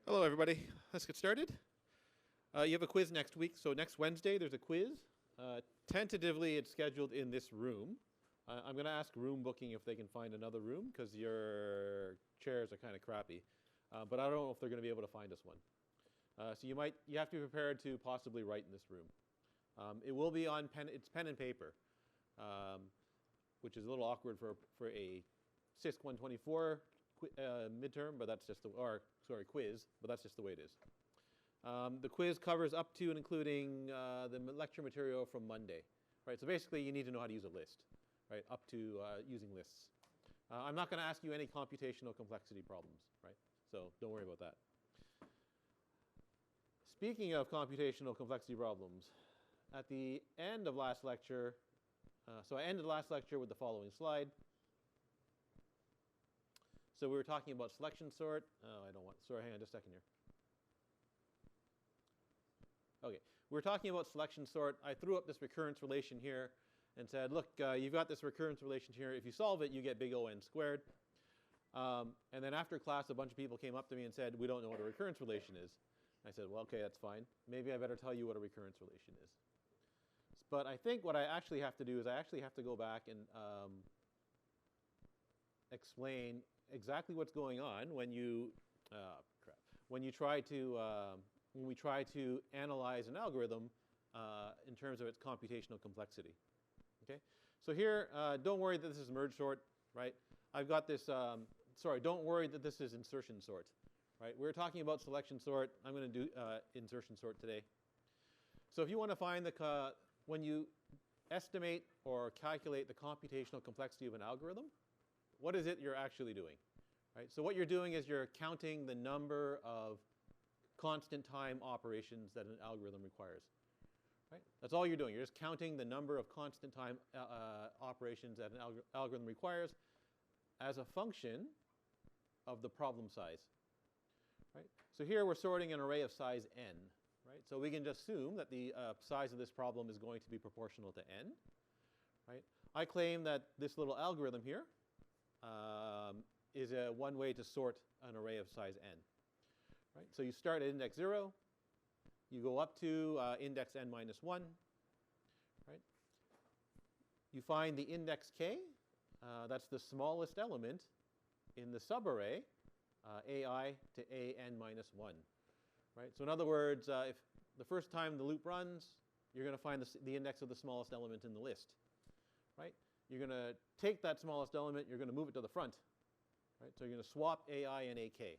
Hello, everybody. Let's get started. You have a quiz next week. So next Wednesday, there's a quiz. Tentatively, it's scheduled in this room. I'm going to ask room booking if they can find another room because your chairs are kind of crappy. But I don't know if they're going to be able to find us one. So you have to be prepared to possibly write in this room. It will be on pen. It's pen and paper, which is a little awkward for a CISC124 midterm, but that's just quiz, but that's just the way it is. The quiz covers up to and including the lecture material from Monday, right? So basically, you need to know how to use a list, right? Up to using lists. I'm not going to ask you any computational complexity problems, right? So don't worry about that. Speaking of computational complexity problems, at the end of last lecture, so I ended last lecture with the following slide. So we were talking about selection sort. Oh, I don't want, sorry, hang on just a second here. Okay, we were talking about selection sort. I threw up this recurrence relation here and said, look, you've got this recurrence relation here. If you solve it, you get big O(n) squared. And then after class, a bunch of people came up to me and said, we don't know what a recurrence relation is. I said, well, okay, that's fine. Maybe I better tell you what a recurrence relation is. But I think what I actually have to do is I actually have to go back and explain exactly what's going on when you when we try to analyze an algorithm in terms of its computational complexity. Okay, so here, don't worry that this is merge sort, right? I've got this. Sorry, don't worry that this is insertion sort, right? We're talking about selection sort. I'm going to do insertion sort today. So if you want to find the when you estimate or calculate the computational complexity of an algorithm, what is it you're actually doing? Right? So what you're doing is you're counting the number of constant time operations that an algorithm requires. Right? That's all you're doing. You're just counting the number of constant time operations that an algorithm requires as a function of the problem size. Right? So here we're sorting an array of size n. Right? So we can just assume that the size of this problem is going to be proportional to n. Right? I claim that this little algorithm here is one way to sort an array of size n. Right? So you start at index 0. You go up to index n minus 1. Right? You find the index k. That's the smallest element in the subarray ai to an minus 1. Right? So in other words, if the first time the loop runs, you're going to find the index of the smallest element in the list. Right? You're going to take that smallest element, you're going to move it to the front. Right? So you're going to swap ai and ak.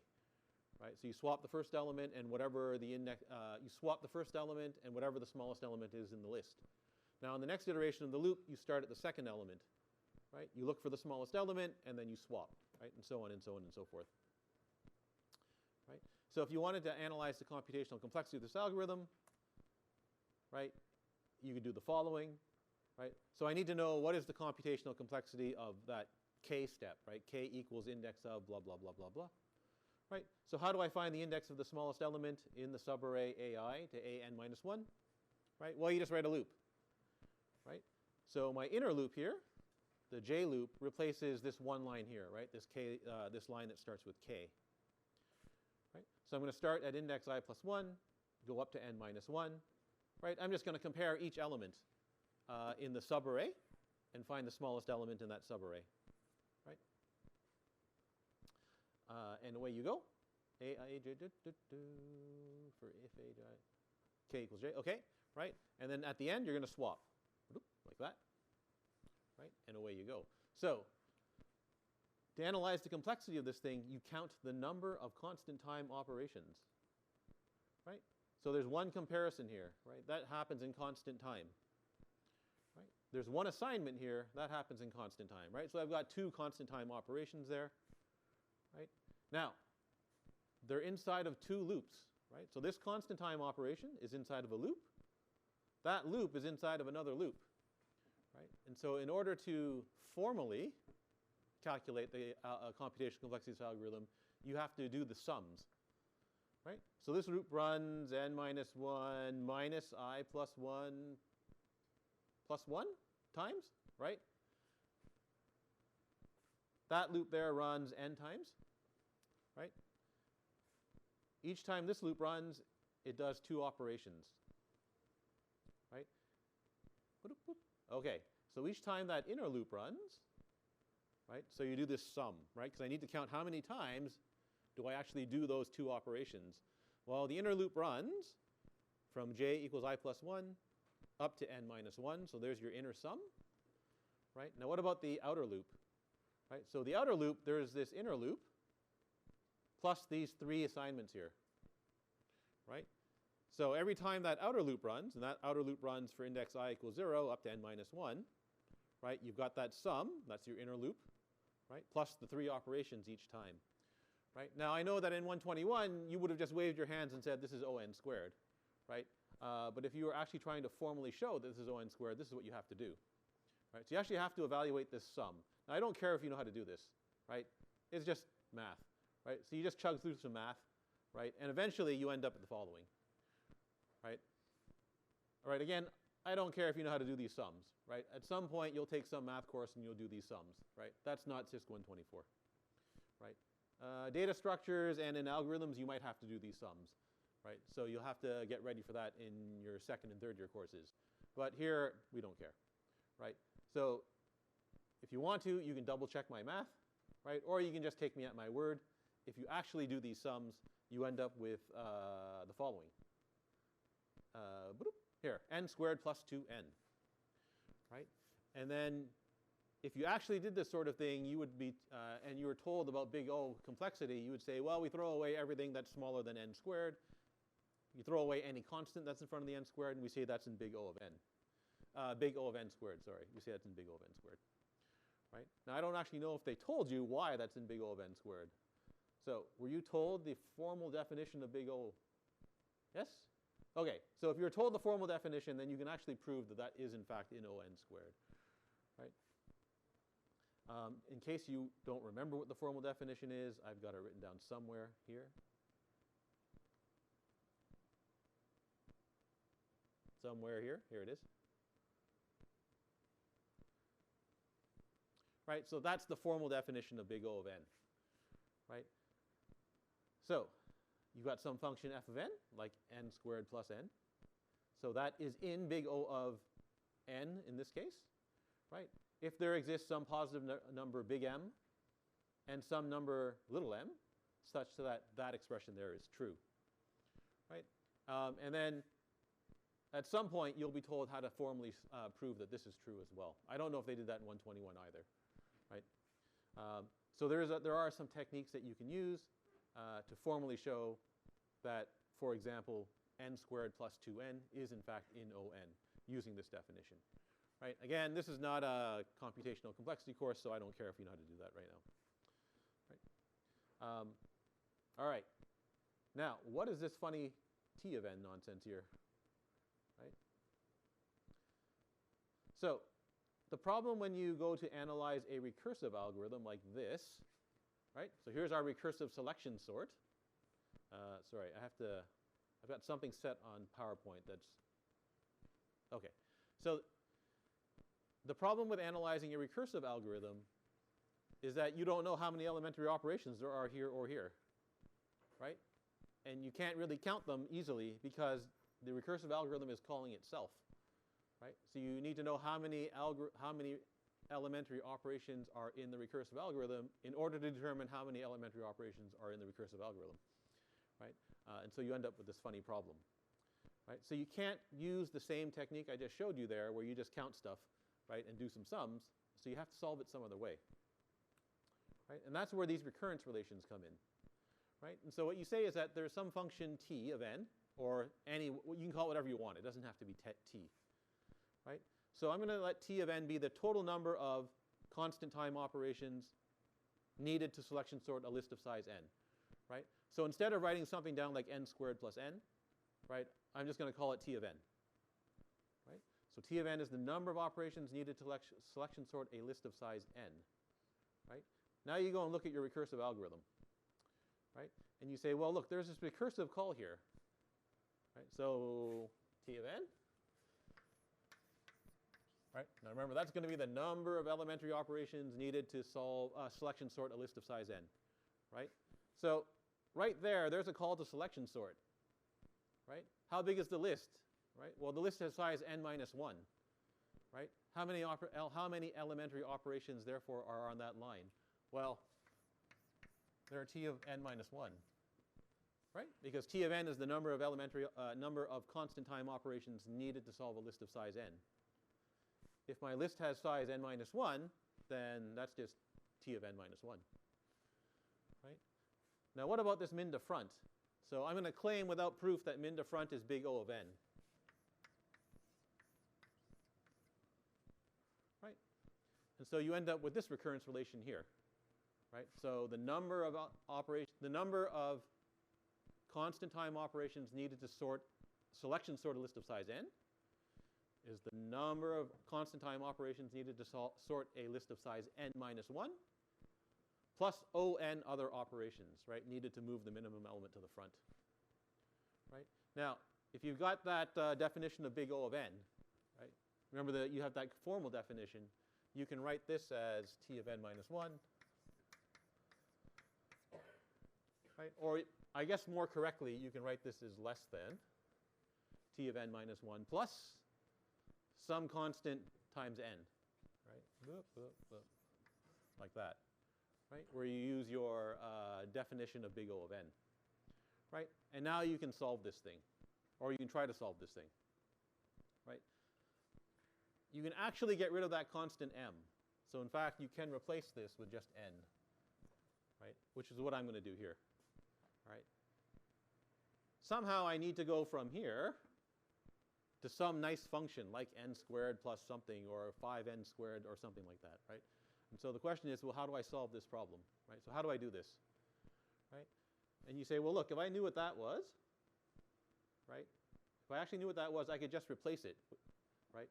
Right? So you swap the first element and whatever the index, you swap the first element and whatever the smallest element is in the list. Now in the next iteration of the loop, you start at the second element. Right? You look for the smallest element and then you swap. Right? And so on and so on and so forth. Right? So if you wanted to analyze the computational complexity of this algorithm, right, you could do the following. Right? So I need to know what is the computational complexity of that k step. Right? K equals index of blah, blah, blah, blah, blah. Right? So how do I find the index of the smallest element in the subarray ai to an minus 1? Right? Well, you just write a loop. Right? So my inner loop here, the j loop, replaces this one line here. Right? This k, this line that starts with k. Right? So I'm going to start at index I plus 1, go up to n minus 1. Right? I'm just going to compare each element in the subarray and find the smallest element in that subarray. Right? And away you go. For if a k equals j. Okay, right? And then at the end, you're going to swap, like that. Right? And away you go. So to analyze the complexity of this thing, you count the number of constant time operations. Right? So there's one comparison here. Right? That happens in constant time. Right? There's one assignment here. That happens in constant time. Right? So I've got two constant time operations there. Right? Now, they're inside of two loops. Right? So this constant time operation is inside of a loop. That loop is inside of another loop. Right? And so in order to formally calculate the computational complexity of this algorithm, you have to do the sums. Right? So this loop runs n minus 1 minus I plus 1 times. Right? That loop there runs n times. Right? each time this loop runs, it does 2 operations, right? Okay, so each time that inner loop runs, right, so you do this sum, right, because I need to count how many times do I actually do those 2 operations. Well, the inner loop runs from j equals I plus 1 up to n minus 1, so there's your inner sum, right? Now what about the outer loop, right? So the outer loop, there's this inner loop plus these 3 assignments here, right? So every time that outer loop runs, and that outer loop runs for index I equals 0 up to n minus 1, right, you've got that sum, that's your inner loop, right, plus the 3 operations each time, right? Now I know that in 121, you would have just waved your hands and said this is O(n) squared, right? But if you were actually trying to formally show that this is O(n) squared, this is what you have to do, right? So you actually have to evaluate this sum. Now I don't care if you know how to do this, right? It's just math, right? So you just chug through some math, right? And eventually you end up at the following, right? All right, again, I don't care if you know how to do these sums, right? At some point you'll take some math course and you'll do these sums, right? That's not CISC124, right? Data structures and in algorithms you might have to do these sums, right? So you'll have to get ready for that in your 2nd and 3rd year courses. But here we don't care, right? So if you want to, you can double check my math, right? Or you can just take me at my word. If you actually do these sums, you end up with the following. Here, n squared plus 2n, right? And then if you actually did this sort of thing, you would be, and you were told about big O complexity, you would say, well, we throw away everything that's smaller than n squared. You throw away any constant that's in front of the n squared, and we say that's in big O of n. Big O of n squared, sorry. We say that's in big O of n squared, right? Now, I don't actually know if they told you why that's in big O of n squared. So were you told the formal definition of big O? Yes? Okay, so if you're told the formal definition, then you can actually prove that that is in fact in O(n) squared, right? In case you don't remember what the formal definition is, I've got it written down somewhere here. Somewhere here. Here it is. Right, so that's the formal definition of big O of n, right? So you've got some function f of n, like n squared plus n. So that is in big O of n in this case, right? If there exists some positive number big M and some number little m, such that that expression there is true, right? And then at some point you'll be told how to formally prove that this is true as well. I don't know if they did that in 121 either, right? So there are some techniques that you can use to formally show that, for example, n squared plus 2n is in fact in O(n) using this definition, right? Again, this is not a computational complexity course, so I don't care if you know how to do that right now, right? All right. Now, what is this funny t of n nonsense here, right? So the problem when you go to analyze a recursive algorithm like this, right? So here's our recursive selection sort. Sorry, I've got something set on PowerPoint that's, okay. So the problem with analyzing a recursive algorithm is that you don't know how many elementary operations there are here or here, right? And you can't really count them easily because the recursive algorithm is calling itself, right? So you need to know how many elementary operations are in the recursive algorithm in order to determine how many elementary operations are in the recursive algorithm, right? And so you end up with this funny problem, right? So you can't use the same technique I just showed you there where you just count stuff, right, and do some sums. So you have to solve it some other way, right? And that's where these recurrence relations come in, right? And so what you say is that there's some function t of n, or any, you can call it whatever you want. It doesn't have to be t, right? So I'm going to let t of n be the total number of constant time operations needed to selection sort a list of size n, right? So instead of writing something down like n squared plus n, right, I'm just going to call it t of n, right? So t of n is the number of operations needed to selection sort a list of size n, right? Now you go and look at your recursive algorithm, right? And you say, well, look, there's this recursive call here, right? So t of n, right? Now remember, that's going to be the number of elementary operations needed to solve selection sort a list of size n, right? So right there's a call to selection sort, right? How big is the list, right? Well, the list has size n minus 1, right? How many elementary operations, therefore, are on that line? Well, there are t of n minus 1, right? Because t of n is the number of number of constant time operations needed to solve a list of size n. If my list has size n minus 1, then that's just t of n minus 1, right? Now, what about this min to front? So I'm going to claim without proof that min to front is big O of n, right? And so you end up with this recurrence relation here, right? So the number of constant time operations needed to selection sort a list of size n is the number of constant time operations needed to sort a list of size n minus 1 plus O n other operations, right, needed to move the minimum element to the front, right? Now, if you've got that definition of big O of n, right, remember that you have that formal definition, you can write this as t of n minus 1, right? Or I guess more correctly, you can write this as less than t of n minus 1 plus some constant times n, right? Boop, boop, boop. Like that, right? Where you use your definition of big O of n, right? And now you can solve this thing, or you can try to solve this thing, right? You can actually get rid of that constant m. So in fact, you can replace this with just n, right? Which is what I'm going to do here, right? Somehow I need to go from here to some nice function like n squared plus something, or 5n squared, or something like that, right? And so the question is, well, how do I solve this problem, right? So how do I do this, right? And you say, well, look, if I knew what that was, right? If I actually knew what that was, I could just replace it, right?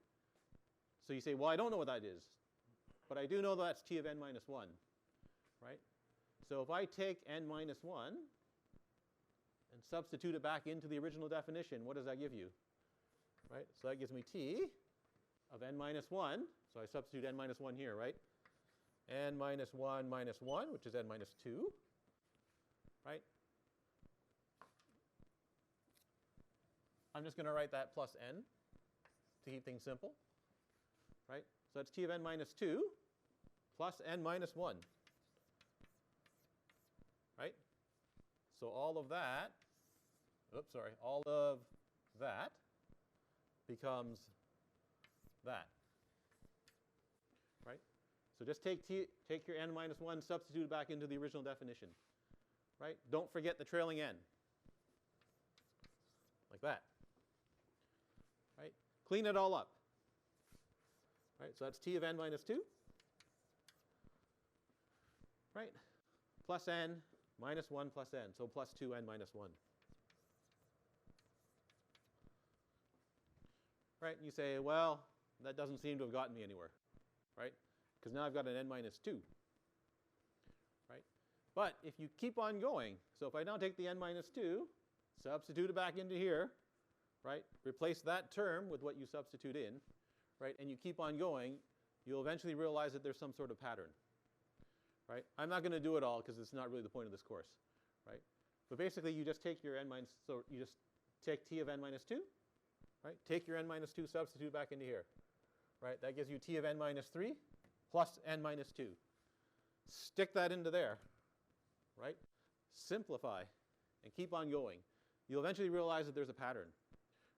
So you say, well, I don't know what that is, but I do know that's t of n minus 1, right? So if I take n minus 1 and substitute it back into the original definition, what does that give you, right? So that gives me t of n minus 1. So I substitute n minus 1 here, right? N minus 1 minus 1, which is n minus 2, right? I'm just going to write that plus n to keep things simple, right? So that's t of n minus 2 plus n minus 1, right? So all of that, all of that becomes that, right? So just take your n minus 1, substitute it back into the original definition, right? Don't forget the trailing n, like that, right? Clean it all up, right? So that's t of n minus 2, right? Plus n minus 1 plus n, so plus 2n minus 1. Right, and you say, well, that doesn't seem to have gotten me anywhere, right? Because now I've got an n minus 2, right? But if you keep on going, so if I now take the n minus 2, substitute it back into here, right? Replace that term with what you substitute in, right? And you keep on going, you'll eventually realize that there's some sort of pattern, right? I'm not going to do it all because it's not really the point of this course, right? But basically, you just take your n minus, so you just take t of n minus 2, right? Take your n minus 2, substitute back into here, right? That gives you t of n minus 3 plus n minus 2. Stick that into there, right? Simplify and keep on going. You'll eventually realize that there's a pattern,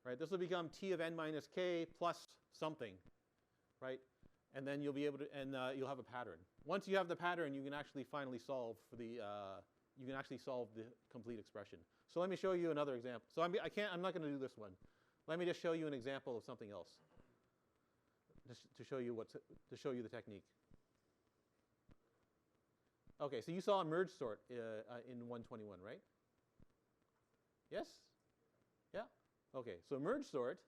right? This will become t of n minus k plus something, right? And then you'll be able to, and you'll have a pattern. Once you have the pattern, you can actually finally solve for the, you can actually solve the complete expression. So let me show you another example. So I'm not going to do this one. Let me just show you an example of something else, just to show you the technique. Okay, so you saw a merge sort in 121, right? Yes? Yeah? Okay, so merge sort.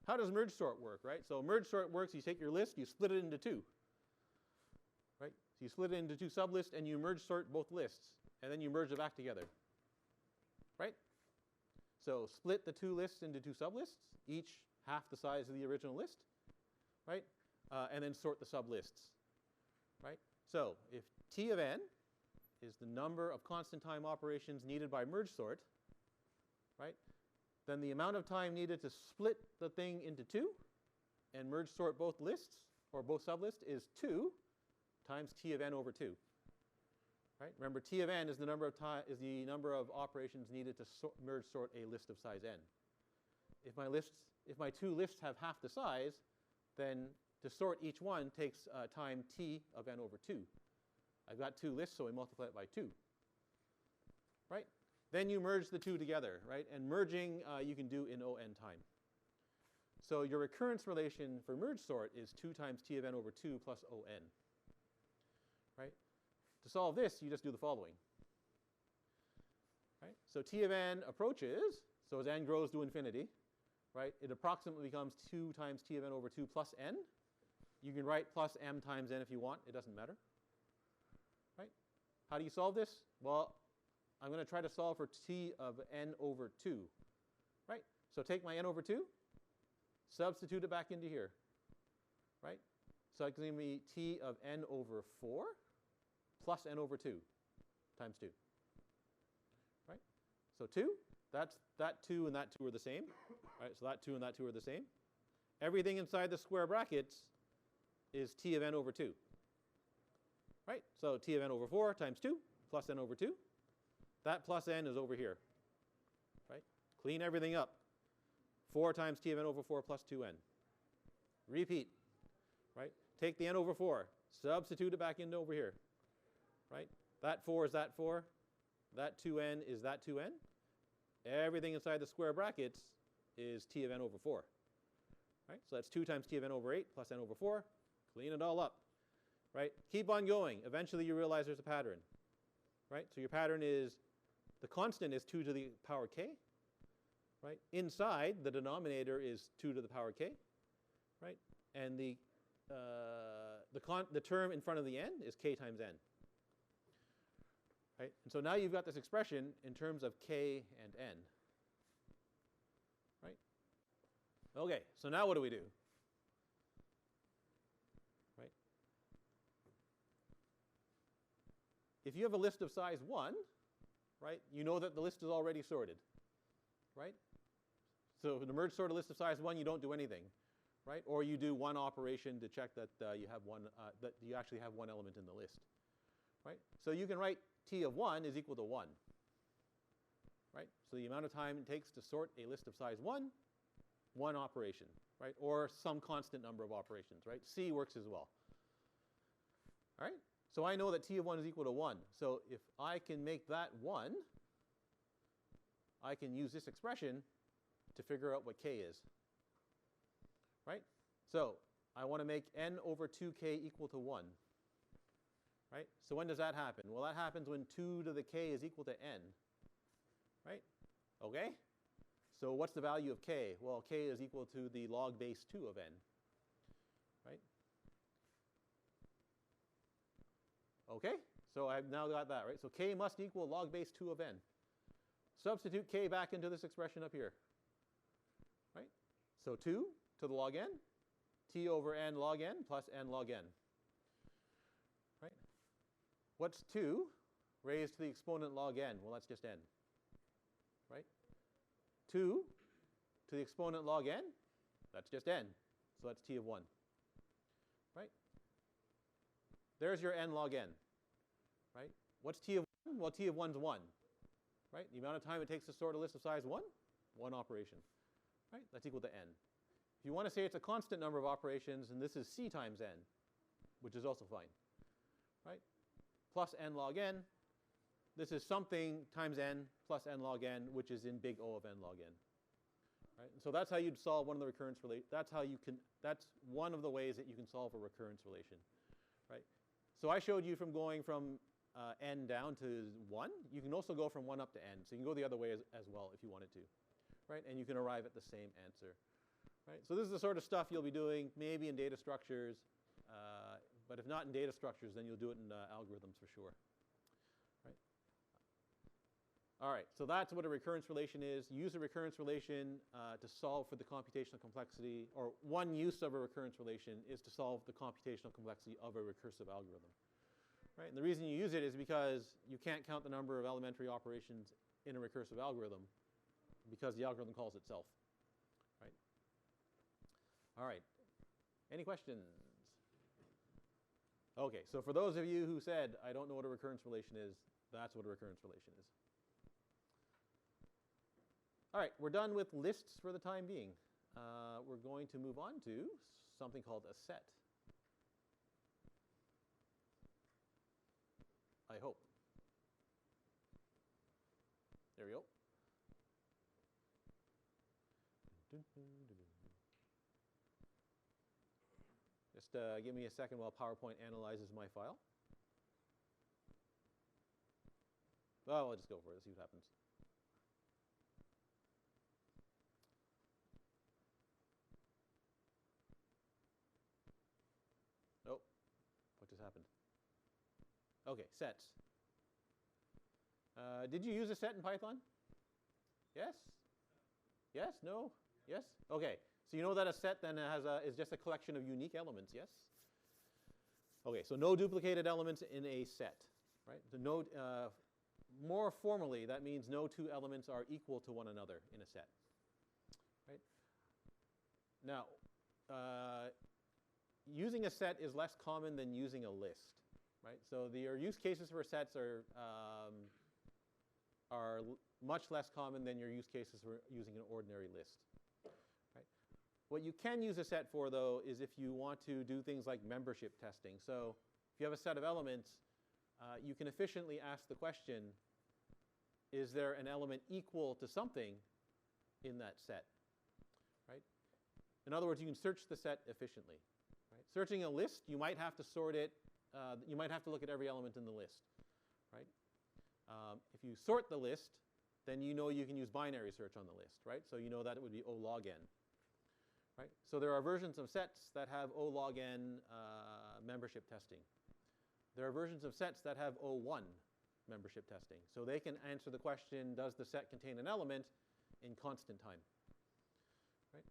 How does merge sort work, right? So merge sort works, you take your list, you split it into two, right? So you split it into two sublists and you merge sort both lists, and then you merge them back together, right? So split the two lists into two sublists, each half the size of the original list, right? And then sort the sublists, right? So if T of n is the number of constant time operations needed by merge sort, right, then the amount of time needed to split the thing into two and merge sort both lists or both sublists is 2 times T of n over 2. Right? Remember, T of n is the number of operations needed to merge sort a list of size n. If my two lists have half the size, then to sort each one takes time T of n over 2. I've got two lists, so I multiply it by 2. Right? Then you merge the two together, right? And merging you can do in O n time. So your recurrence relation for merge sort is 2 times T of n over 2 plus O n. Right? To solve this, you just do the following. Right? So T of n approaches, so as n grows to infinity, right, it approximately becomes 2 times T of n over 2 plus n. You can write plus m times n if you want. It doesn't matter. Right? How do you solve this? Well, I'm going to try to solve for T of n over 2. Right? So take my n over 2, substitute it back into here. Right? So it's going to be T of n over 4 plus n over 2 times 2. Right? So 2, that 2 and that 2 are the same. Right? So that 2 and that 2 are the same. Everything inside the square brackets is T of n over 2. Right? So T of n over 4 times 2 plus n over 2. That plus n is over here. Right? Clean everything up. 4 times T of n over 4 plus 2n. Repeat. Right? Take the n over 4, substitute it back into over here. Right? That 4 is that 4. That 2n is that 2n. Everything inside the square brackets is T of n over 4. Right? So that's 2 times T of n over 8 plus n over 4. Clean it all up. Right? Keep on going. Eventually you realize there's a pattern. Right? So your pattern is the constant is 2 to the power k. Right? Inside, the denominator is 2 to the power k. Right? And the term in front of the n is k times n. Right? And so now you've got this expression in terms of k and n. Right? Okay, so now what do we do? Right? If you have a list of size 1, right, you know that the list is already sorted. Right? So in the merge sorted list of size 1, you don't do anything. Right? Or you do one operation to check that you have one that you actually have one element in the list. Right? So you can write T of 1 is equal to 1. Right? So the amount of time it takes to sort a list of size 1, one operation, right? Or some constant number of operations, right? C works as well. All right? So I know that T of 1 is equal to 1. So if I can make that 1, I can use this expression to figure out what k is. Right? So I want to make n over 2k equal to 1. Right? So when does that happen? Well, that happens when 2 to the k is equal to n. Right? Okay? So what's the value of k? Well, k is equal to the log base 2 of n. Right? Okay? So I've now got that, right? So k must equal log base 2 of n. Substitute k back into this expression up here. Right? So 2 to the log n, t over n log n plus n log n. Right? What's 2 raised to the exponent log n? Well, that's just n. Right? 2 to the exponent log n, that's just n. So that's t of 1. Right? There's your n log n. Right? What's t of 1? Well, t of 1 is 1. Right? The amount of time it takes to sort a list of size 1, one operation. Right? That's equal to n. If you want to say it's a constant number of operations, and this is c times n, which is also fine. Right? Plus n log n. This is something times n plus n log n, which is in big O of n log n. Right? And so that's how you'd solve one of the recurrence relation. That's one of the ways that you can solve a recurrence relation. Right? So I showed you from going from n down to 1. You can also go from 1 up to n. So you can go the other way as well if you wanted to. Right? And you can arrive at the same answer. Right? So this is the sort of stuff you'll be doing maybe in data structures. But if not in data structures, then you'll do it in algorithms for sure. Right? All right, so that's what a recurrence relation is. Use a recurrence relation to solve for the computational complexity, or one use of a recurrence relation is to solve the computational complexity of a recursive algorithm. Right? And the reason you use it is because you can't count the number of elementary operations in a recursive algorithm because the algorithm calls itself. Right? All right. Any questions? Okay, so for those of you who said, I don't know what a recurrence relation is, that's what a recurrence relation is. All right, we're done with lists for the time being. We're going to move on to something called a set. I hope. There we go. Just give me a second while PowerPoint analyzes my file. Well, I'll just go for it, see what happens. Oh, what just happened? Okay, sets. Did you use a set in Python? Yes? Yes? No? Yes? Okay. So you know that a set then is just a collection of unique elements, yes? Okay, so no duplicated elements in a set, right? More formally, that means no two elements are equal to one another in a set, right? Now, using a set is less common than using a list, right? So your use cases for sets are much less common than your use cases for using an ordinary list. Right? What you can use a set for, though, is if you want to do things like membership testing. So if you have a set of elements, you can efficiently ask the question, is there an element equal to something in that set? Right? In other words, you can search the set efficiently. Right? Searching a list, you might have to sort it. You might have to look at every element in the list. Right? If you sort the list, then you know you can use binary search on the list, right? So you know that it would be O log n, right? So there are versions of sets that have O log n membership testing. There are versions of sets that have O1 membership testing. So they can answer the question, does the set contain an element in constant time, right?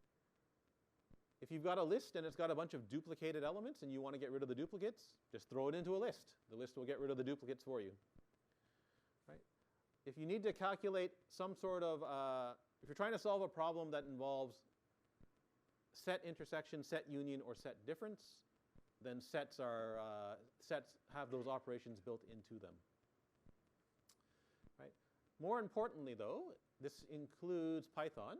If you've got a list and it's got a bunch of duplicated elements and you want to get rid of the duplicates, just throw it into a list. The list will get rid of the duplicates for you. If you need to calculate some sort of, if you're trying to solve a problem that involves set intersection, set union, or set difference, then sets have those operations built into them. Right? More importantly, though, this includes Python.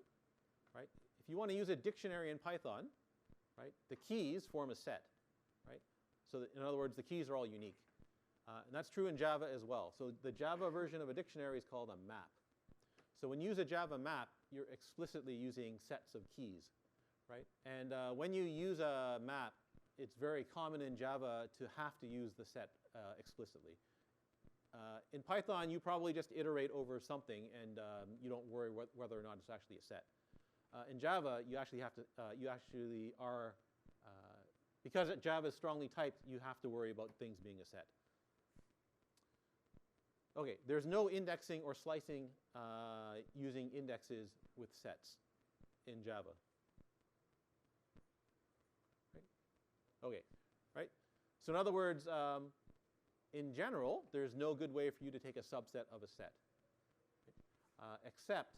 Right? If you want to use a dictionary in Python, right, the keys form a set. Right? So that, in other words, the keys are all unique. And that's true in Java as well. So the Java version of a dictionary is called a map. So when you use a Java map, you're explicitly using sets of keys, right? And when you use a map, it's very common in Java to have to use the set explicitly. In Python, you probably just iterate over something, and you don't worry whether or not it's actually a set. In Java, you actually have to, because Java is strongly typed, you have to worry about things being a set. Okay, there's no indexing or slicing using indexes with sets in Java. Right? Okay, right? So in other words, in general, there's no good way for you to take a subset of a set. Except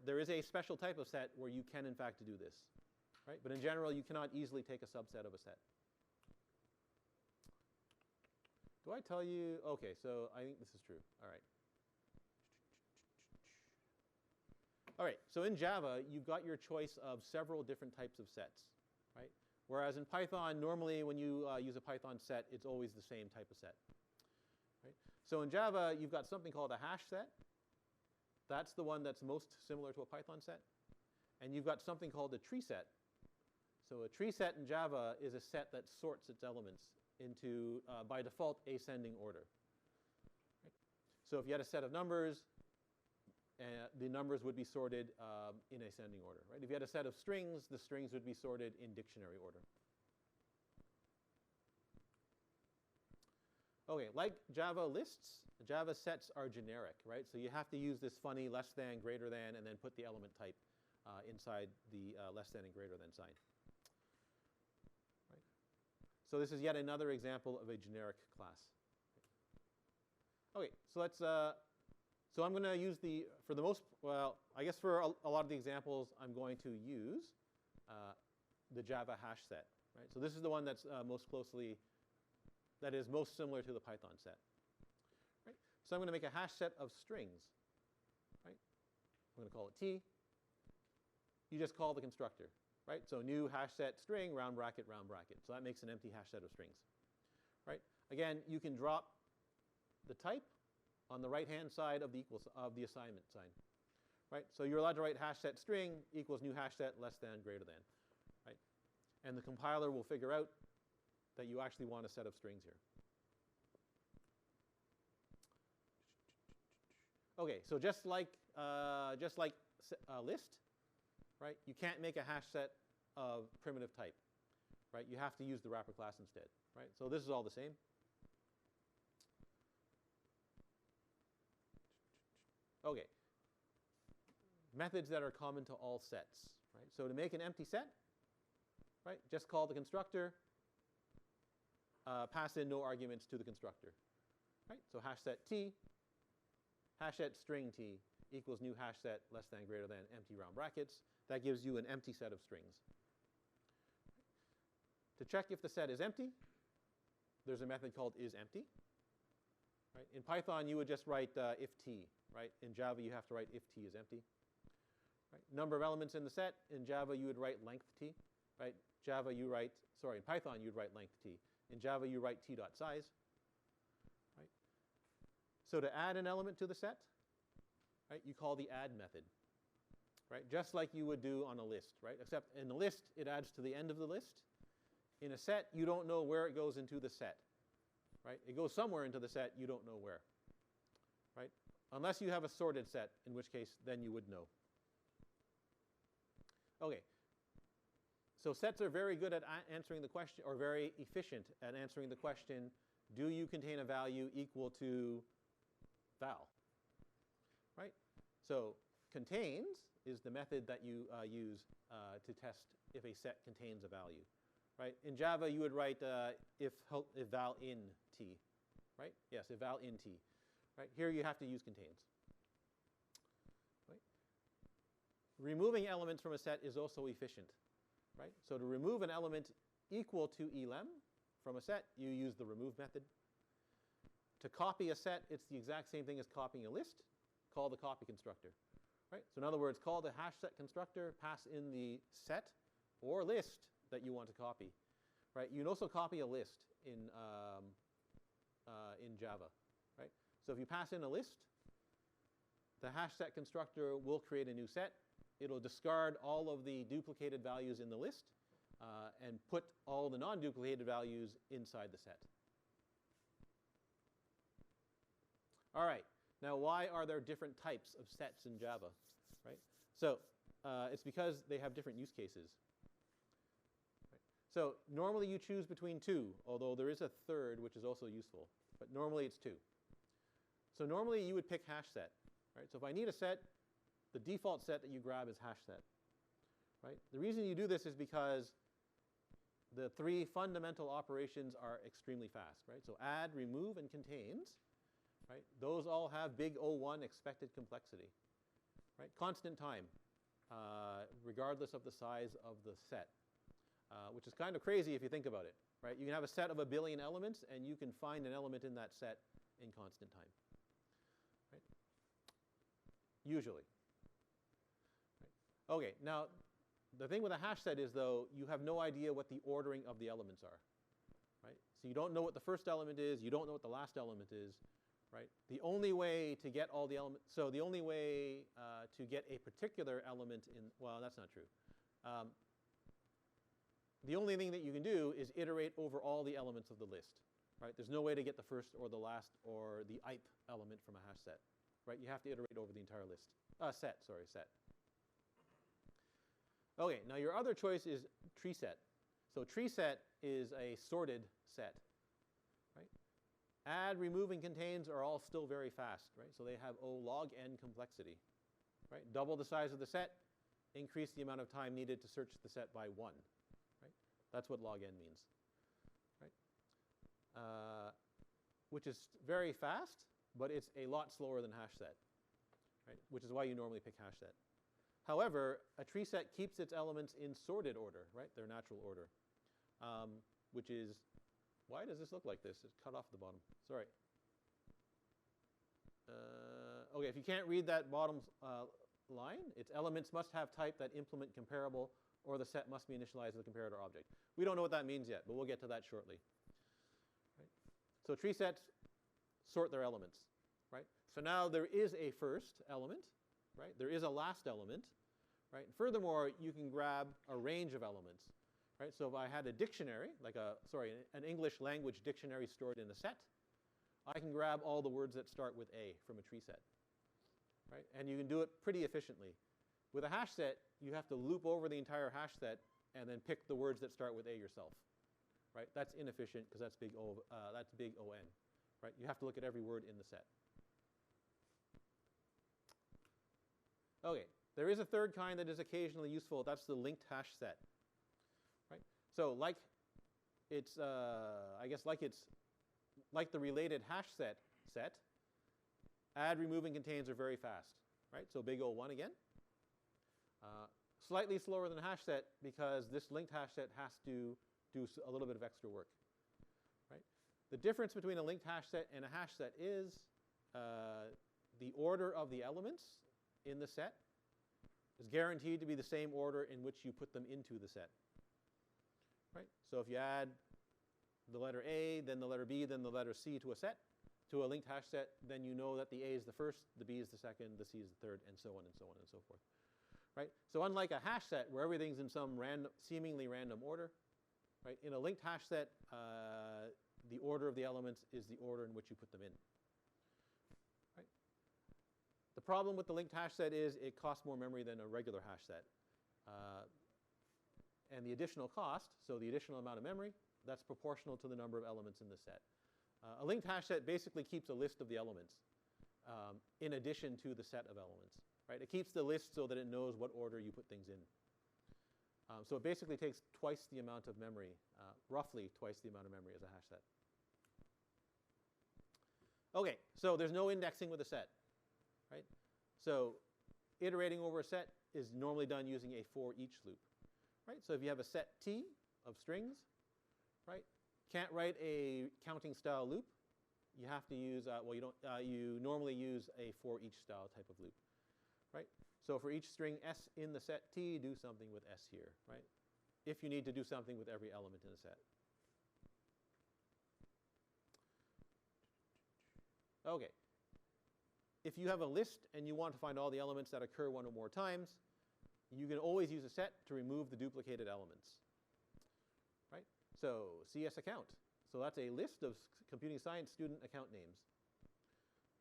there is a special type of set where you can, in fact, do this. Right? But in general, you cannot easily take a subset of a set. Do I tell you? Okay, so I think this is true. All right. All right, so in Java, you've got your choice of several different types of sets, right? Whereas in Python, normally when you use a Python set, it's always the same type of set. Right? So in Java, you've got something called a hash set. That's the one that's most similar to a Python set. And you've got something called a tree set. So a tree set in Java is a set that sorts its elements into, by default, ascending order. Right? So if you had a set of numbers, the numbers would be sorted in ascending order. Right? If you had a set of strings, the strings would be sorted in dictionary order. Okay, like Java lists, Java sets are generic, right? So you have to use this funny less than, greater than, and then put the element type inside the less than and greater than sign. So this is yet another example of a generic class. Okay, so let's. So I'm going to use for the most, well, I guess for a lot of the examples, I'm going to use the Java hash set. Right? So this is the one that's that is most similar to the Python set. Right? So I'm going to make a hash set of strings. Right? I'm going to call it T. You just call the constructor. Right? So new hash set string, round bracket, round bracket. So that makes an empty hash set of strings. Right? Again, you can drop the type on the right-hand side of the assignment sign. Right? So you're allowed to write hash set string equals new hash set less than greater than. Right? And the compiler will figure out that you actually want a set of strings here. Okay, so just like a list, right? You can't make a hash set of primitive type, right? You have to use the wrapper class instead, right? So this is all the same. Okay. Methods that are common to all sets, right? So to make an empty set, right, just call the constructor, pass in no arguments to the constructor, right? So hash set T, hash set string T equals new hash set less than greater than empty round brackets. That gives you an empty set of strings. To check if the set is empty, there's a method called isEmpty. Right? In Python, you would just write if T. Right? In Java, you have to write if T is empty. Right? Number of elements in the set. In Java, you would write length T. Right? In Python, you'd write length T. In Java, you write T.size. Right? So to add an element to the set, right, you call the add method. Right? Just like you would do on a list, right? Except in a list, it adds to the end of the list. In a set, you don't know where it goes into the set. Right? It goes somewhere into the set, you don't know where. Right? Unless you have a sorted set, in which case then you would know. Okay. So sets are very good at answering the question, or very efficient at answering the question, do you contain a value equal to val? Right? So contains is the method that you use to test if a set contains a value. Right? In Java, you would write if val in T. Right? Yes, if val in T. Right? Here you have to use contains. Right? Removing elements from a set is also efficient. Right? So to remove an element equal to elem from a set, you use the remove method. To copy a set, it's the exact same thing as copying a list. Call the copy constructor. Right? So in other words, call the hash set constructor, pass in the set or list that you want to copy. Right? You can also copy a list in Java. Right? So if you pass in a list, the hash set constructor will create a new set. It'll discard all of the duplicated values in the list and put all the non-duplicated values inside the set. All right. Now, why are there different types of sets in Java? Right? So it's because they have different use cases. Right? So normally you choose between two, although there is a third, which is also useful. But normally it's two. So normally you would pick hash set. Right? So if I need a set, the default set that you grab is hash set. Right? The reason you do this is because the three fundamental operations are extremely fast. Right? So add, remove, and contains. Right? Those all have big O1 expected complexity. Right? Constant time, regardless of the size of the set, which is kind of crazy if you think about it. Right? You can have a set of 1 billion elements, and you can find an element in that set in constant time. Right? Usually. Right? Okay, now the thing with a hash set is, though, you have no idea what the ordering of the elements are. Right? So you don't know what the first element is, you don't know what the last element is. Right? The only way to get all the elements, so the only way to get a particular element in, well, that's not true. The only thing that you can do is iterate over all the elements of the list. Right? There's no way to get the first or the last or the ith element from a hash set. Right? You have to iterate over the entire list. Set. Okay, now your other choice is tree set. So tree set is a sorted set. Right? Add, remove, and contains are all still very fast. Right? So they have O log n complexity. Right? Double the size of the set, increase the amount of time needed to search the set by 1. Right? That's what log n means. Right? which is very fast, but it's a lot slower than hash set, right? Which is why you normally pick hash set. However, a tree set keeps its elements in sorted order, right? Their natural order, which is, why does this look like this? It's cut off the bottom. Sorry. Okay, if you can't read that bottom line, its elements must have type that implement comparable, or the set must be initialized with a comparator object. We don't know what that means yet, but we'll get to that shortly. Right? So tree sets sort their elements, right? So now there is a first element, right? There is a last element, right? Furthermore, you can grab a range of elements, right? So if I had a dictionary, like an English language dictionary stored in a set, I can grab all the words that start with A from a tree set, right? And you can do it pretty efficiently. With a hash set, you have to loop over the entire hash set and then pick the words that start with A yourself, right? That's inefficient because that's big O(n), right? You have to look at every word in the set. Okay, there is a third kind that is occasionally useful. That's the linked hash set, right? So like it's, I guess like the related hash set, add, remove, and contains are very fast, right? So big O1 again. Slightly slower than a hash set because this linked hash set has to do a little bit of extra work, right? The difference between a linked hash set and a hash set is the order of the elements in the set is guaranteed to be the same order in which you put them into the set, right? So if you add the letter A, then the letter B, then the letter C to a linked hash set, then you know that the A is the first, the B is the second, the C is the third, and so on and so on and so forth, right? So unlike a hash set where everything's in some seemingly random order, right? In a linked hash set, the order of the elements is the order in which you put them in, right? The problem with the linked hash set is it costs more memory than a regular hash set. And the additional cost, so the additional amount of memory, that's proportional to the number of elements in the set. A linked hash set basically keeps a list of the elements in addition to the set of elements, right? It keeps the list so that it knows what order you put things in. So it basically takes twice the amount of memory, roughly twice the amount of memory as a hash set. Okay, so there's no indexing with a set, right? So iterating over a set is normally done using a for each loop, right? So if you have a set T of strings, right? Can't write a counting style loop. You have to use, you normally use a for each style type of loop, right? So for each string S in the set T, do something with S here, right? If you need to do something with every element in a set. Okay. If you have a list and you want to find all the elements that occur one or more times, you can always use a set to remove the duplicated elements. Right? So CS account. So that's a list of computing science student account names.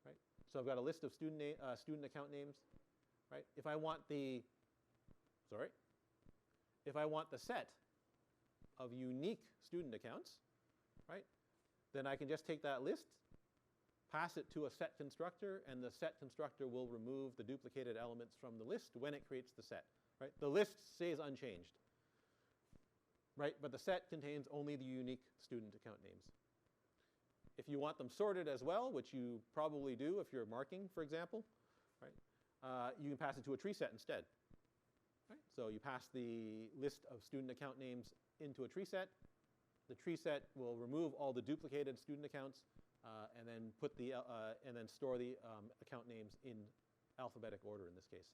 Right? So I've got a list of student account names. Right? If I want the set of unique student accounts, right? Then I can just take that list, pass it to a set constructor, and the set constructor will remove the duplicated elements from the list when it creates the set. Right? The list stays unchanged, right? But the set contains only the unique student account names. If you want them sorted as well, which you probably do if you're marking, for example, right? You can pass it to a tree set instead. Right? So you pass the list of student account names into a tree set. The tree set will remove all the duplicated student accounts and then store the account names in alphabetic order in this case.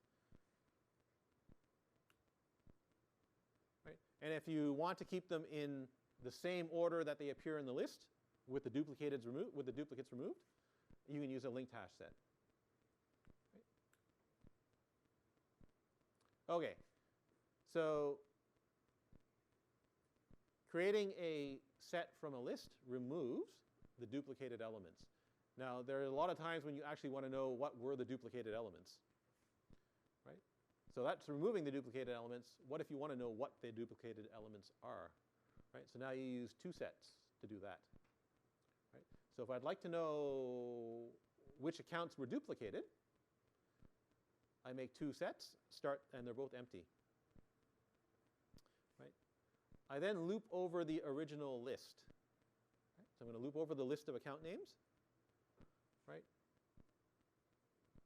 Right? And if you want to keep them in the same order that they appear in the list with the duplicates removed, you can use a linked hash set. Right? Okay. So creating a set from a list removes the duplicated elements. Now, there are a lot of times when you actually want to know what were the duplicated elements. Right? So that's removing the duplicated elements. What if you want to know what the duplicated elements are? Right? So now you use two sets to do that. Right? So if I'd like to know which accounts were duplicated, I make two sets, and they're both empty. Right? I then loop over the original list. Right? So I'm going to loop over the list of account names, right?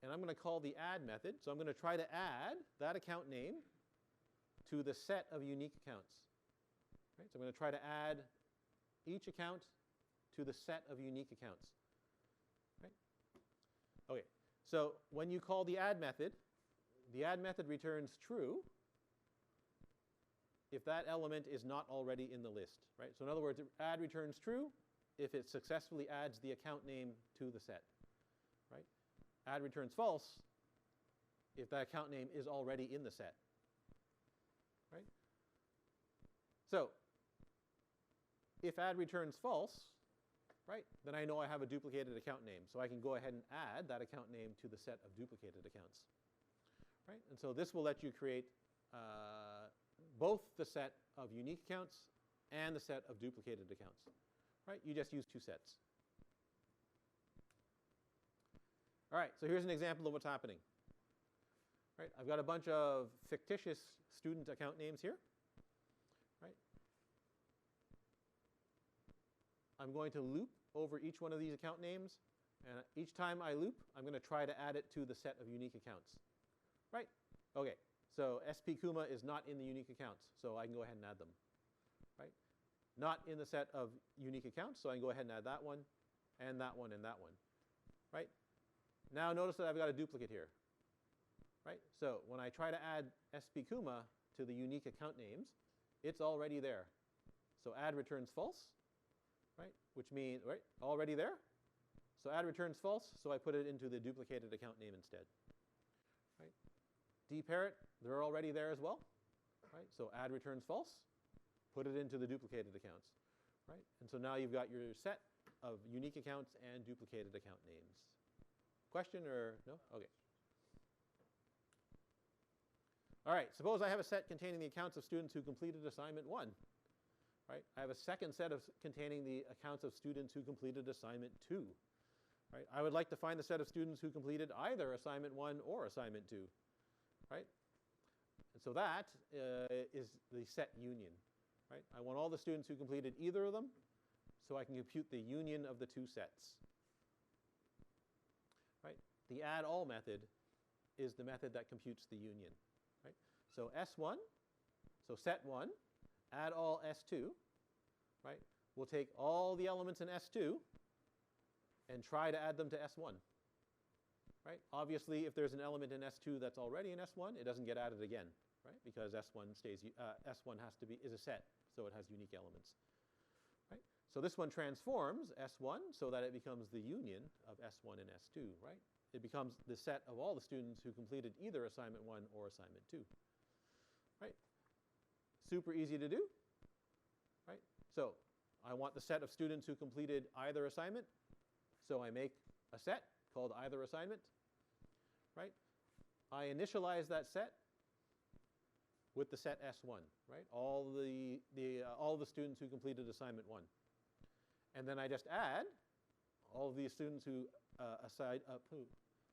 And I'm going to call the add method. So I'm going to try to add that account name to the set of unique accounts. Right? So I'm going to try to add each account to the set of unique accounts. Right? Okay. So when you call the add method returns true if that element is not already in the list. Right? So in other words, add returns true if it successfully adds the account name to the set. Right? Add returns false if that account name is already in the set. Right? So if add returns false, right, then I know I have a duplicated account name. So I can go ahead and add that account name to the set of duplicated accounts. Right? And so this will let you create both the set of unique accounts and the set of duplicated accounts. Right? You just use two sets. All right, so here's an example of what's happening. Right? I've got a bunch of fictitious student account names here. Right? I'm going to loop over each one of these account names, and each time I loop, I'm going to try to add it to the set of unique accounts. Right? Okay, so SP Kuma is not in the unique accounts, so I can go ahead and add them. Right? Not in the set of unique accounts, so I can go ahead and add that one, and that one, and that one. Right? Now notice that I've got a duplicate here. Right? So when I try to add SP Kuma to the unique account names, it's already there. So add returns false, right? Which means, right, already there. So add returns false, so I put it into the duplicated account name instead. Right? Dparrot, they're already there as well. Right? So add returns false, put it into the duplicated accounts. Right? And so now you've got your set of unique accounts and duplicated account names. Question or no? Okay. All right, suppose I have a set containing the accounts of students who completed assignment 1. Right? I have a second set of containing the accounts of students who completed assignment 2. Right? I would like to find the set of students who completed either assignment 1 or assignment 2. Right? And so that is the set union. Right? I want all the students who completed either of them, so I can compute the union of the two sets. Right? The add all method is the method that computes the union. Right? So S1, so set 1, add all S2, right? We'll take all the elements in S2 and try to add them to S1. Right? Obviously, if there's an element in S2 that's already in S1, it doesn't get added again, right? Because S1 stays S1 is a set, so it has unique elements. Right? So this one transforms S1 so that it becomes the union of S1 and S2, right? It becomes the set of all the students who completed either assignment 1 or assignment 2. Right? Super easy to do. Right? So I want the set of students who completed either assignment. So I make a set called either assignment. Right? I initialize that set with the set S1. Right? All the students who completed assignment 1. And then I just add all of the students who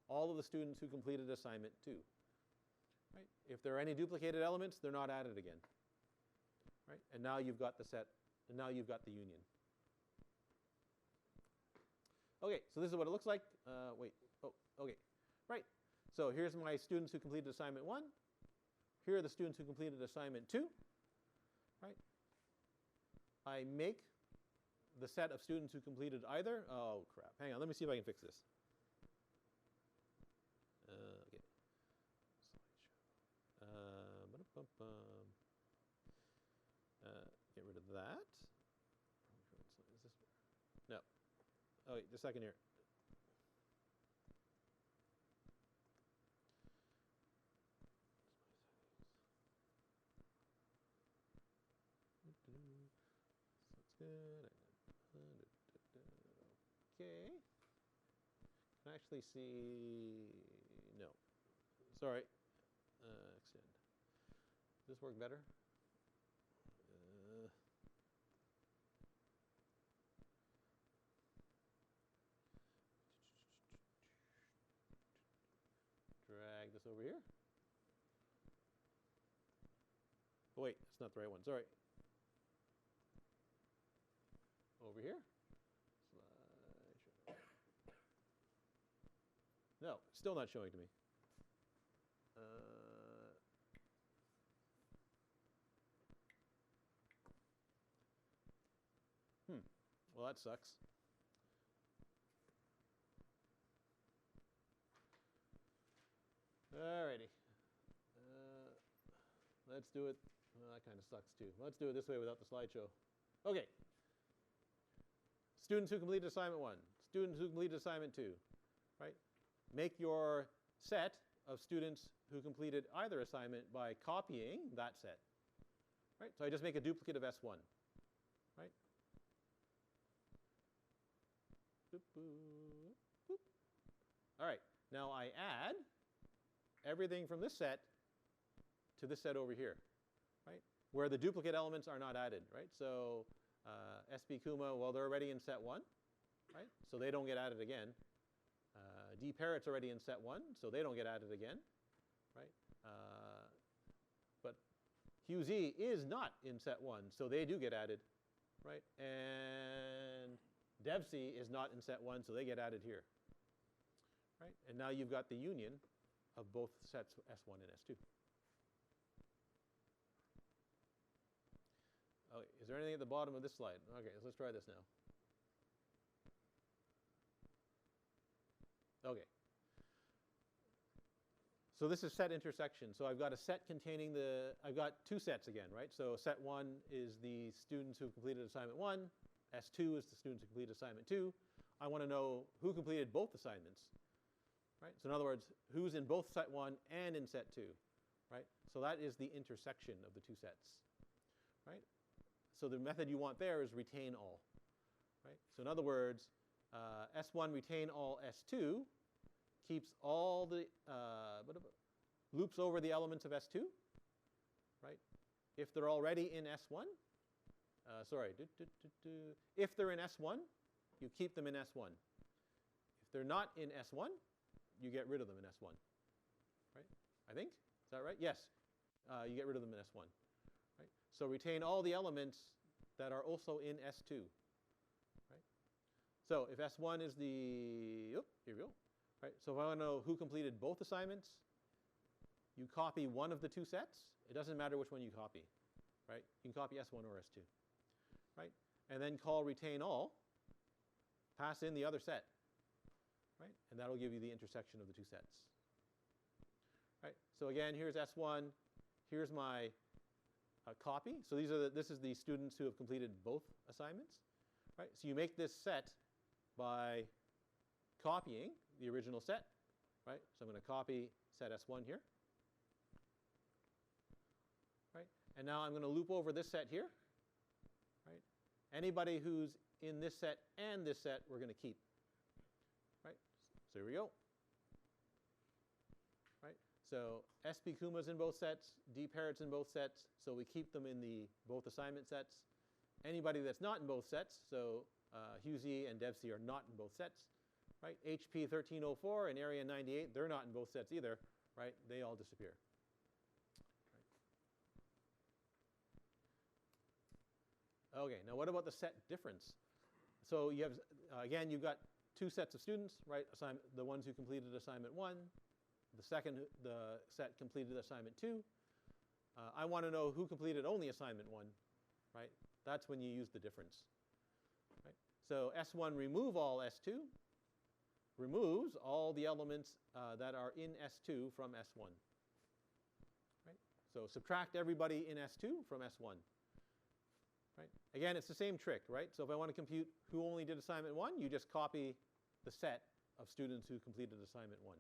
all of the students who completed assignment 2. Right? If there are any duplicated elements, they're not added again. Right? And now you've got the set, and now you've got the union. Okay, so this is what it looks like. Wait, oh, okay. Right, so here's my students who completed assignment 1. Here are the students who completed assignment 2. Right? I make the set of students who completed either. Oh, crap. Hang on, let me see if I can fix this. Okay. Get rid of that. Is this? No. Oh, wait, just a second here. That's good. Okay. Can I actually see? No. Sorry. Extend. Does this work better? Drag this over here. Oh, wait, that's not the right one. Sorry. Over here. No, still not showing to me. Well, that sucks. Alrighty. Let's do it. Well, that kind of sucks too. Let's do it this way without the slideshow. Okay. Students who completed assignment 1. Students who completed assignment 2. Right? Make your set of students who completed either assignment by copying that set. Right? So I just make a duplicate of S1. Right? Boop, boop, boop. All right. Now I add everything from this set to this set over here, right? Where the duplicate elements are not added, right? So SB Kuma, well, they're already in set 1, right? So they don't get added again. D Parrot's already in set 1, so they don't get added again, right? But QZ is not in set 1, so they do get added, right? And DevC is not in set 1, so they get added here, right? And now you've got the union of both sets S1 and S2. Okay, is there anything at the bottom of this slide? Okay, so let's try this now. Okay. So this is set intersection. So I've got a set containing I've got two sets again, right? So set 1 is the students who completed assignment 1. S2 is the students who completed assignment 2. I want to know who completed both assignments, right? So in other words, who's in both set 1 and in set 2, right? So that is the intersection of the two sets, right? So the method you want there is retain all, right? So in other words, S1 retain all S2 keeps all the, loops over the elements of S2, right? If they're already in S1, if they're in S1, you keep them in S1. If they're not in S1, you get rid of them in S1, right? I think, is that right? Yes, you get rid of them in S1, right? So retain all the elements that are also in S2, right? So if S1 is the, here we go, right? So if I want to know who completed both assignments, you copy one of the two sets. It doesn't matter which one you copy, right? You can copy S1 or S2, right? And then call retain all, pass in the other set, right? And that'll give you the intersection of the two sets, right? So again, here's S1. Here's my copy. So this is the students who have completed both assignments, right? So you make this set by copying the original set, right? So I'm going to copy set S1 here, right? And now I'm going to loop over this set here, right? Anybody who's in this set and this set, we're going to keep, right? So here we go, right? So SB Kuma's in both sets, D Parrot's in both sets, so we keep them in the both assignment sets. Anybody that's not in both sets, so HughesE and DevC are not in both sets, right? HP 1304 and Area 98, they're not in both sets either, right? They all disappear. Right. Okay, now what about the set difference? So you have, again, you've got two sets of students, right? The ones who completed assignment 1, the set completed assignment 2. I want to know who completed only assignment 1, right? That's when you use the difference, right? So S1 remove all S2 removes all the elements that are in S2 from S1, right? So subtract everybody in S2 from S1, right? Again, it's the same trick, right? So if I want to compute who only did assignment 1, you just copy the set of students who completed assignment 1,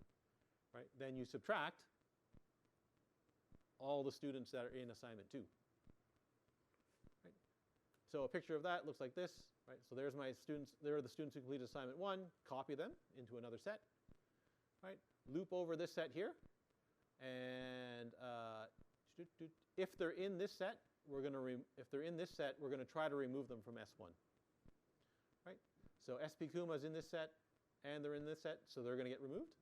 right? Then you subtract all the students that are in assignment 2. Right? So a picture of that looks like this, right? So there's my students, there are the students who completed assignment 1, copy them into another set, right? Loop over this set here, and if they're in this set, we're going to try to remove them from S1, right? So SB Kuma's in this set, and they're in this set, so they're going to get removed,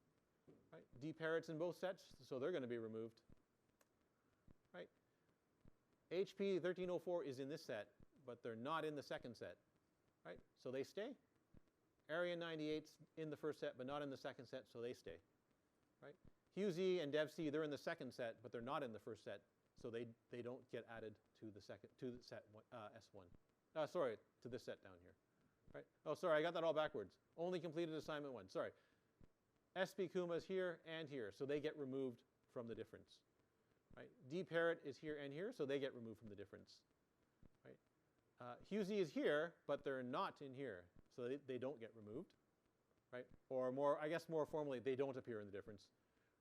right? D Parrot's in both sets, so they're going to be removed, right? HP 1304 is in this set, but they're not in the second set, right? So they stay. area 98's in the first set, but not in the second set, so they stay. Right? HughesE and DevC, they're in the second set, but they're not in the first set, so they don't get added to the set S1. Sorry, to this set down here. Right? Oh, sorry, I got that all backwards. Only completed assignment 1. Sorry. SB Kuma is here and here, so they get removed from the difference. Right? dparrot is here and here, so they get removed from the difference. Right? HughesE is here, but they're not in here, so they don't get removed. Right? Or more, I guess more formally, they don't appear in the difference.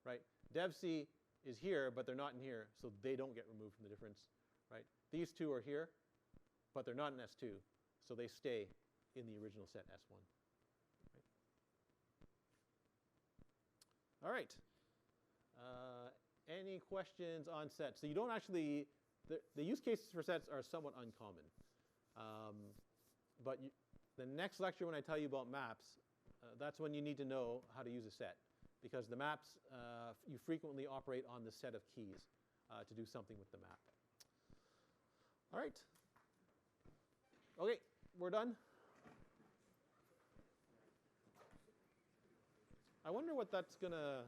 Right? DevC is here, but they're not in here, so they don't get removed from the difference. Right? These two are here, but they're not in S2, so they stay in the original set S1. Right? All right. Any questions on sets? So you don't actually, the use cases for sets are somewhat uncommon. But the next lecture when I tell you about maps, that's when you need to know how to use a set. Because the maps, you frequently operate on the set of keys to do something with the map. All right. Okay, we're done. I wonder what that's going to...